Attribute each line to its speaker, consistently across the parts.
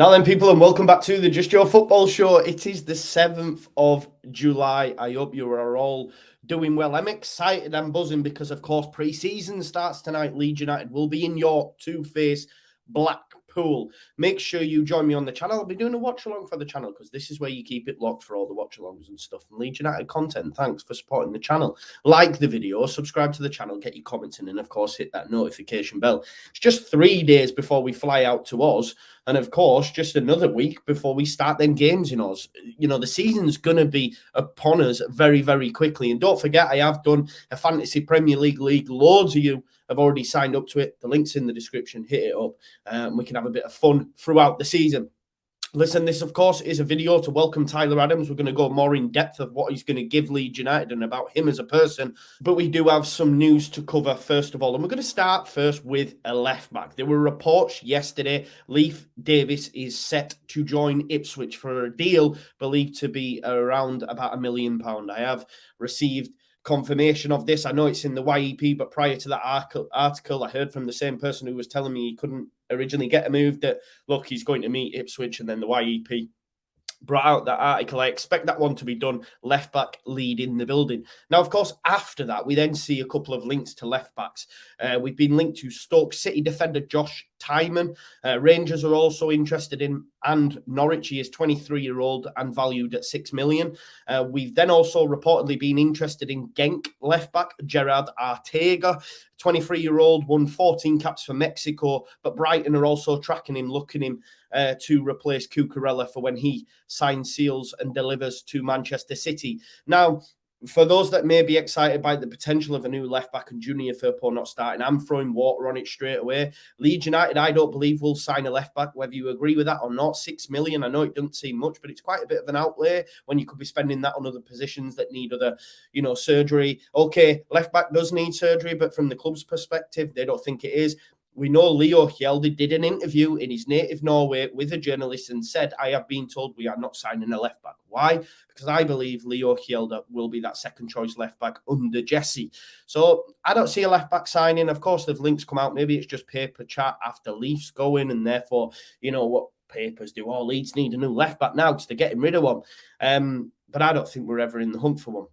Speaker 1: Now then, people, and welcome back to the Just Your Football Show. It is the 7th of July. I hope you are all doing well. I'm excited and buzzing because, of course, pre-season starts tonight. Leeds United will be in York to face Blackpool. Make sure you join me on the channel. I'll be doing a watch-along for the channel because this is where you keep it locked for all the watch-alongs and stuff. And Leeds United content. Thanks for supporting the channel. Like the video, subscribe to the channel, get your comments in, and, of course, hit that notification bell. It's just 3 days before we fly out to Oz. And, of course, just another week before we start them games in Oz. You know, the season's going to be upon us very, very quickly. And don't forget, I have done a Fantasy Premier League. Loads of you have already signed up to it. The link's in the description. Hit it up. We can have a bit of fun throughout the season. Listen, this, of course, is a video to welcome Tyler Adams. We're going to go more in depth of what he's going to give Leeds United and about him as a person. But we do have some news to cover, first of all. And we're going to start first with a left-back. There were reports yesterday. Leif Davis is set to join Ipswich for a deal believed to be around about £1 million. I have received confirmation of this. I know it's in the YEP, but prior to that article, I heard from the same person who was telling me he couldn't originally get a move that, look, he's going to meet Ipswich, and then the YEP brought out that article. I expect that one to be done. Left back lead in the building. Now, of course, after that, we then see a couple of links to left backs. We've been linked to Stoke City defender Josh Tyman. Rangers are also interested in, and Norwich. He is 23-year-old and valued at £6 million. We've then also reportedly been interested in Genk left back Gerard Arteaga. 23-year-old, won 14 caps for Mexico, but Brighton are also tracking him, looking him to replace Cucurella for when he signs, seals and delivers to Manchester City. Now, for those that may be excited by the potential of a new left-back and Junior Firpo not starting, I'm throwing water on it straight away. Leeds United, I don't believe, will sign a left-back, whether you agree with that or not. £6 million, I know it doesn't seem much, but it's quite a bit of an outlay when you could be spending that on other positions that need other, surgery. Okay, left-back does need surgery, but from the club's perspective, they don't think it is. We know Leo Hjelde did an interview in his native Norway with a journalist and said, I have been told we are not signing a left-back. Why? Because I believe Leo Hjelde will be that second-choice left-back under Jesse. So I don't see a left-back signing. Of course, the links come out. Maybe it's just paper chat after Leafs going, and therefore, what papers do. Oh, Leeds need a new left-back now because they're getting rid of one. But I don't think we're ever in the hunt for one.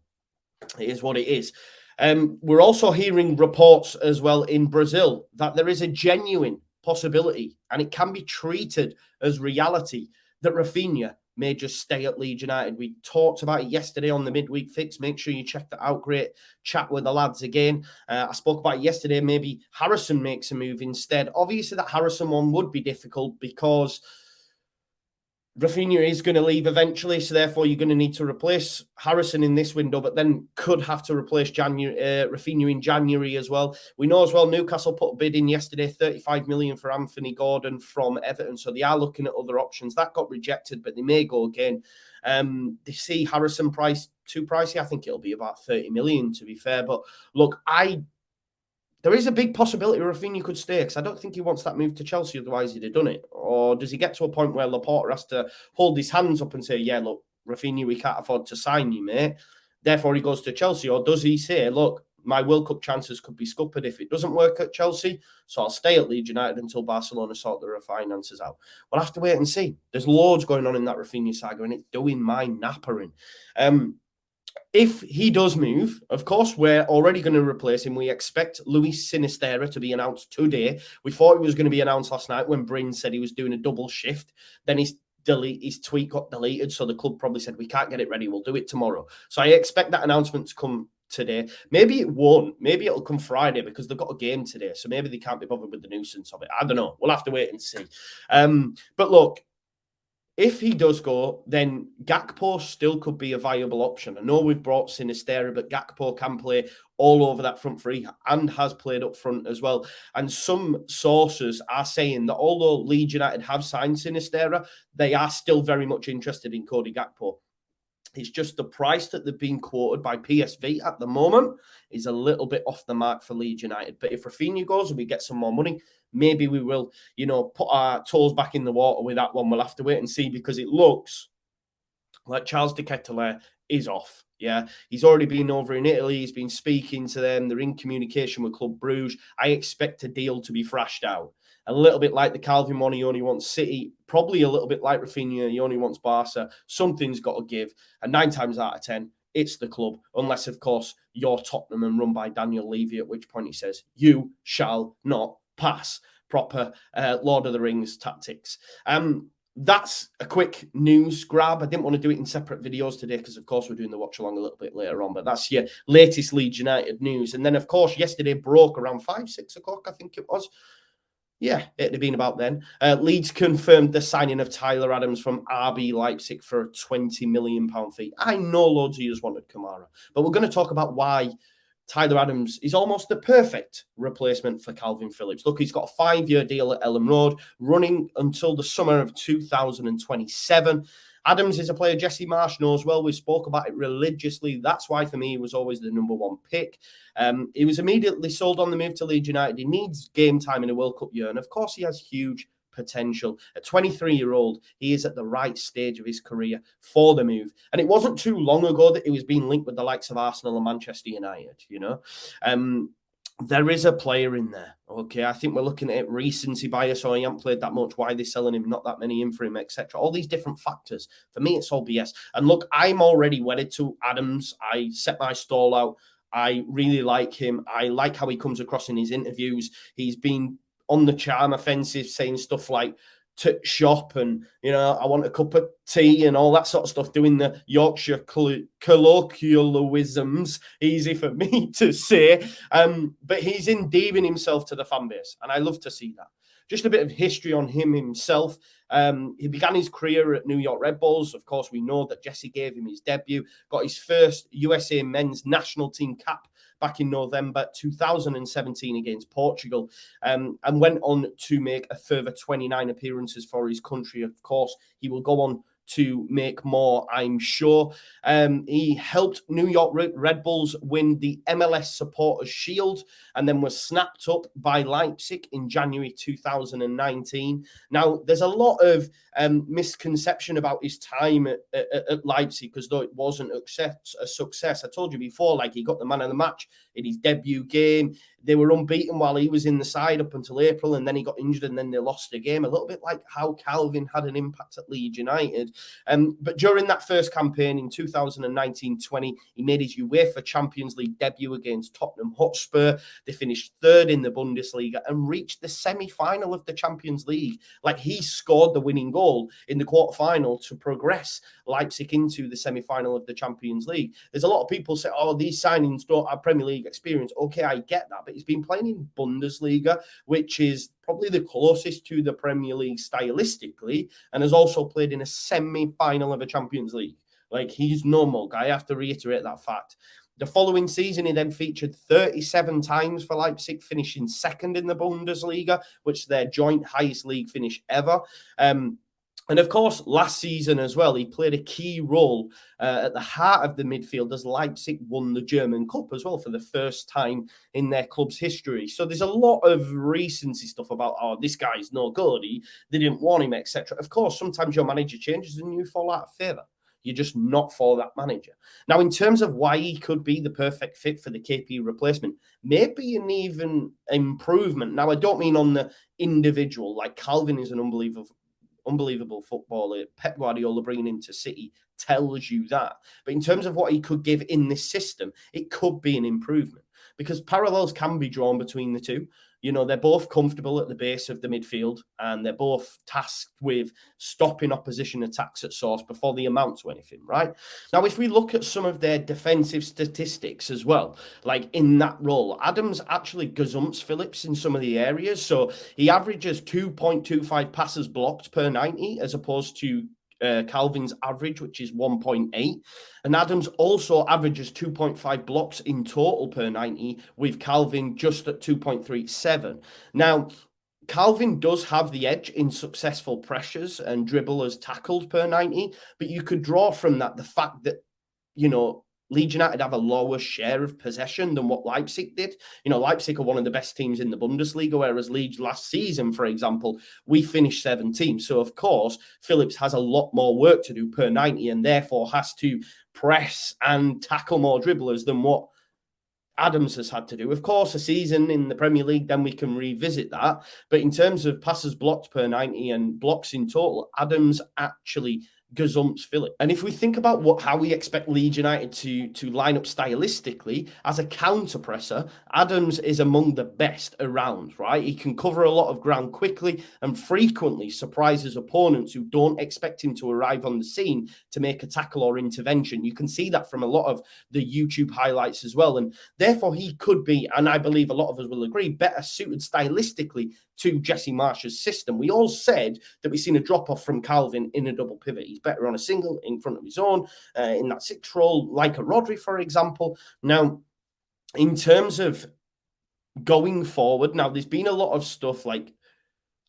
Speaker 1: It is what it is. We're also hearing reports as well in Brazil that there is a genuine possibility, and it can be treated as reality, that Rafinha may just stay at Leeds United. We talked about it yesterday on the midweek fix. Make sure you check that out. Great chat with the lads again. I spoke about it yesterday. Maybe Harrison makes a move instead. Obviously, that Harrison one would be difficult because Rafinha is going to leave eventually, so therefore you're going to need to replace Harrison in this window, but then could have to replace Rafinha in January as well. We know as well Newcastle put a bid in yesterday, $35 million for Anthony Gordon from Everton, so they are looking at other options. That got rejected, but they may go again. They see Harrison price too pricey. I think it'll be about 30 million, to be fair. But look, there is a big possibility Rafinha could stay because I don't think he wants that move to Chelsea, otherwise he'd have done it. Or does he get to a point where Laporta has to hold his hands up and say, yeah, look, Rafinha, we can't afford to sign you, mate. Therefore, he goes to Chelsea. Or does he say, look, my World Cup chances could be scuppered if it doesn't work at Chelsea, so I'll stay at Leeds United until Barcelona sort their finances out. We'll have to wait and see. There's loads going on in that Rafinha saga, and it's doing my nappering. If he does move, of course, we're already going to replace him. We expect Luis Sinisterra to be announced today. We thought it was going to be announced last night when Bryn said he was doing a double shift. Then his tweet got deleted, so the club probably said, we can't get it ready. We'll do it tomorrow. So I expect that announcement to come today. Maybe it won't. Maybe it'll come Friday because they've got a game today. So maybe they can't be bothered with the nuisance of it. I don't know. We'll have to wait and see. But look, if he does go, then Gakpo still could be a viable option. I know we've brought Sinisterra, but Gakpo can play all over that front three and has played up front as well. And some sources are saying that although Leeds United have signed Sinisterra, they are still very much interested in Cody Gakpo. It's just the price that they've been quoted by PSV at the moment is a little bit off the mark for Leeds United. But if Rafinha goes and we get some more money, maybe we will, put our toes back in the water with that one. We'll have to wait and see because it looks like Charles de Ketelaere is off. Yeah, he's already been over in Italy. He's been speaking to them. They're in communication with Club Bruges. I expect a deal to be thrashed out. A little bit like the Calvin one, he only wants City. Probably a little bit like Rafinha, he only wants Barca. Something's got to give. And 9 times out of 10, it's the club. Unless, of course, you're Tottenham and run by Daniel Levy, at which point he says, you shall not pass. Proper Lord of the Rings tactics. That's a quick news grab. I didn't want to do it in separate videos today because, of course, we're doing the watch along a little bit later on. But that's your latest Leeds United news. And then, of course, yesterday broke around 5, 6 o'clock, I think it was. Yeah, it'd have been about then. Leeds confirmed the signing of Tyler Adams from RB Leipzig for a £20 million fee. I know loads of you wanted Kamara, but we're going to talk about why Tyler Adams is almost the perfect replacement for Calvin Phillips. Look, he's got a 5-year deal at Ellen Road, running until the summer of 2027. Adams is a player Jesse Marsch knows well. We spoke about it religiously. That's why, for me, he was always the number 1 pick. He was immediately sold on the move to Leeds United. He needs game time in a World Cup year. And, of course, he has huge potential. At 23-year-old, he is at the right stage of his career for the move. And it wasn't too long ago that he was being linked with the likes of Arsenal and Manchester United, you know. There is a player in there, okay? I think we're looking at it, recency bias, or he hasn't played that much, why they're selling him, not that many in for him, etc. All these different factors. For me, it's all BS. And look, I'm already wedded to Adams. I set my stall out. I really like him. I like how he comes across in his interviews. He's been on the charm offensive, saying stuff like, to shop and, you know, I want a cup of tea and all that sort of stuff, doing the Yorkshire colloquialisms, easy for me to say. But he's endearing himself to the fan base, and I love to see that. Just a bit of history on him himself. He began his career at New York Red Bulls. Of course, we know that Jesse gave him his debut, got his first USA men's national team cap back in November 2017 against Portugal, and went on to make a further 29 appearances for his country. Of course, he will go on to make more, I'm sure. He helped New York Red Bulls win the MLS Supporters Shield and then was snapped up by Leipzig in January 2019. Now, there's a lot of misconception about his time at Leipzig, because though it wasn't a success, I told you before, like, he got the man of the match in his debut game. They were unbeaten while he was in the side up until April, and then he got injured and then they lost a game, a little bit like how Calvin had an impact at Leeds United. But during that first campaign in 2019-20, he made his UEFA Champions League debut against Tottenham Hotspur. They finished 3rd in the Bundesliga and reached the semi-final of the Champions League. Like, he scored the winning goal in the quarter-final to progress Leipzig into the semi-final of the Champions League. There's a lot of people say, oh, these signings don't have Premier League experience. Okay, I get that, but he's been playing in Bundesliga, which is probably the closest to the Premier League stylistically, and has also played in a semi-final of a Champions League. Like, he's no mug. I have to reiterate that fact. The following season, he then featured 37 times for Leipzig, finishing 2nd in the Bundesliga, which is their joint highest league finish ever. And of course, last season as well, he played a key role at the heart of the midfield as Leipzig won the German Cup as well for the first time in their club's history. So there's a lot of recency stuff about, oh, this guy's no good, they didn't want him, etc. Of course, sometimes your manager changes and you fall out of favour. You're just not for that manager. Now, in terms of why he could be the perfect fit for the KP replacement, maybe an even improvement. Now, I don't mean on the individual. Like, Calvin is an unbelievable footballer. Pep Guardiola bringing him to City tells you that. But in terms of what he could give in this system, it could be an improvement, because parallels can be drawn between the two. You know, they're both comfortable at the base of the midfield, and they're both tasked with stopping opposition attacks at source before they amount to anything, right? Now, if we look at some of their defensive statistics as well, like in that role, Adams actually gazumps Phillips in some of the areas. So he averages 2.25 passes blocked per 90, as opposed to Calvin's average, which is 1.8. And Adams also averages 2.5 blocks in total per 90, with Calvin just at 2.37. Now, Calvin does have the edge in successful pressures and dribblers tackled per 90, but you could draw from that the fact that, you know, Leeds United have a lower share of possession than what Leipzig did. You know, Leipzig are one of the best teams in the Bundesliga, whereas Leeds last season, for example, we finished 17th. So, of course, Phillips has a lot more work to do per 90 and therefore has to press and tackle more dribblers than what Adams has had to do. Of course, a season in the Premier League, then we can revisit that. But in terms of passes blocked per 90 and blocks in total, Adams actually gazumps Philip. And if we think about how we expect Leeds United to line up stylistically as a counter presser, Adams is among the best around, right? He can cover a lot of ground quickly and frequently surprises opponents who don't expect him to arrive on the scene to make a tackle or intervention. You can see that from a lot of the YouTube highlights as well. And therefore, he could be, and I believe a lot of us will agree, better suited stylistically to Jesse Marsch's system. We all said that we've seen a drop-off from Calvin in a double pivot. He's better on a single in front of his own, in that sixth role, like a Rodri, for example. Now, in terms of going forward, now there's been a lot of stuff like,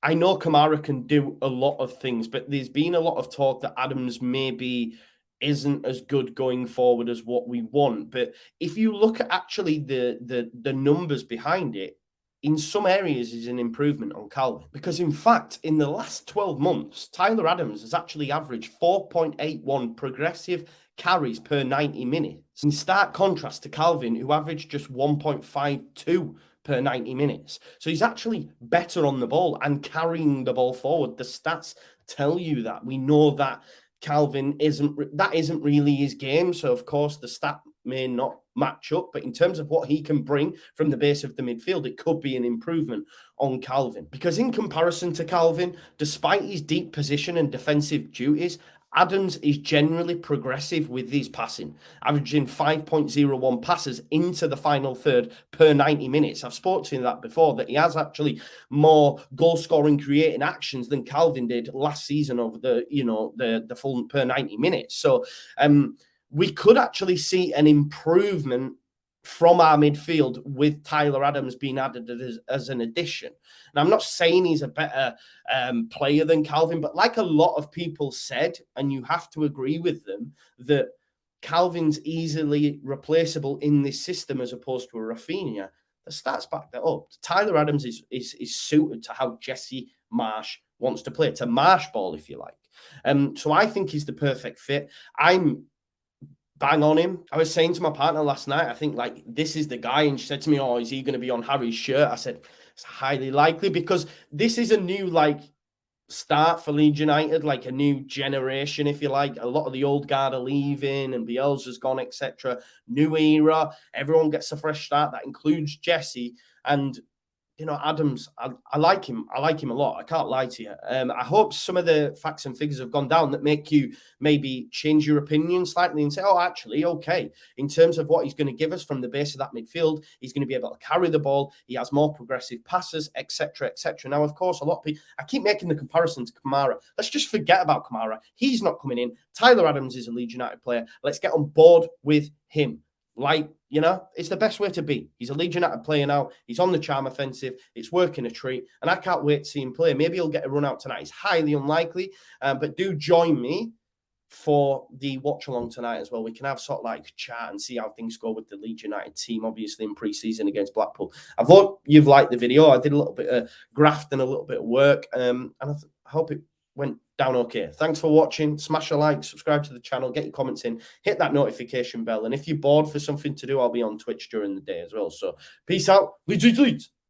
Speaker 1: I know Kamara can do a lot of things, but there's been a lot of talk that Adams maybe isn't as good going forward as what we want. But if you look at actually the numbers behind it, in some areas is an improvement on Calvin. Because in fact, in the last 12 months, Tyler Adams has actually averaged 4.81 progressive carries per 90 minutes. In stark contrast to Calvin, who averaged just 1.52 per 90 minutes. So he's actually better on the ball and carrying the ball forward. The stats tell you that. We know that Calvin isn't really his game. So of course the stat may not match up, but in terms of what he can bring from the base of the midfield, it could be an improvement on Calvin. Because in comparison to Calvin, despite his deep position and defensive duties, Adams is generally progressive with his passing, averaging 5.01 passes into the final third per 90 minutes. I've spoken to that before, that he has actually more goal-scoring creating actions than Calvin did last season over the full per 90 minutes. So we could actually see an improvement from our midfield with Tyler Adams being added as an addition. And I'm not saying he's a better player than Calvin, but like a lot of people said, and you have to agree with them, that Calvin's easily replaceable in this system as opposed to a Rafinha. The stats back that up. Tyler Adams is suited to how Jesse Marsch wants to play, to Marsch ball, if you like. So I think he's the perfect fit. I'm bang on him. I was saying to my partner last night, I think like this is the guy, and she said to me, "Oh, is he going to be on Harry's shirt?" I said it's highly likely, because this is a new like start for Leeds United, like a new generation, if you like. A lot of the old guard are leaving and Bielsa's gone, etc. New era. Everyone gets a fresh start. That includes Jesse. And Adams, I like him. I like him a lot. I can't lie to you. I hope some of the facts and figures have gone down that make you maybe change your opinion slightly and say, oh, actually, okay, in terms of what he's going to give us from the base of that midfield, he's going to be able to carry the ball. He has more progressive passes, etc., etc. Now, of course, a lot of people, I keep making the comparison to Kamara. Let's just forget about Kamara. He's not coming in. Tyler Adams is a Leeds United player. Let's get on board with him. Like, it's the best way to be. He's a Leeds United player now. He's on the charm offensive. It's working a treat. And I can't wait to see him play. Maybe he'll get a run out tonight. It's highly unlikely. But do join me for the watch along tonight as well. We can have sort of like chat and see how things go with the Leeds United team, obviously in pre-season against Blackpool. I hope you've liked the video. I did a little bit of graft and a little bit of work. And I hope it went down okay. Thanks for watching. Smash a like, subscribe to the channel, get your comments in, hit that notification bell. And if you're bored for something to do, I'll be on Twitch during the day as well. So peace out. Leeds.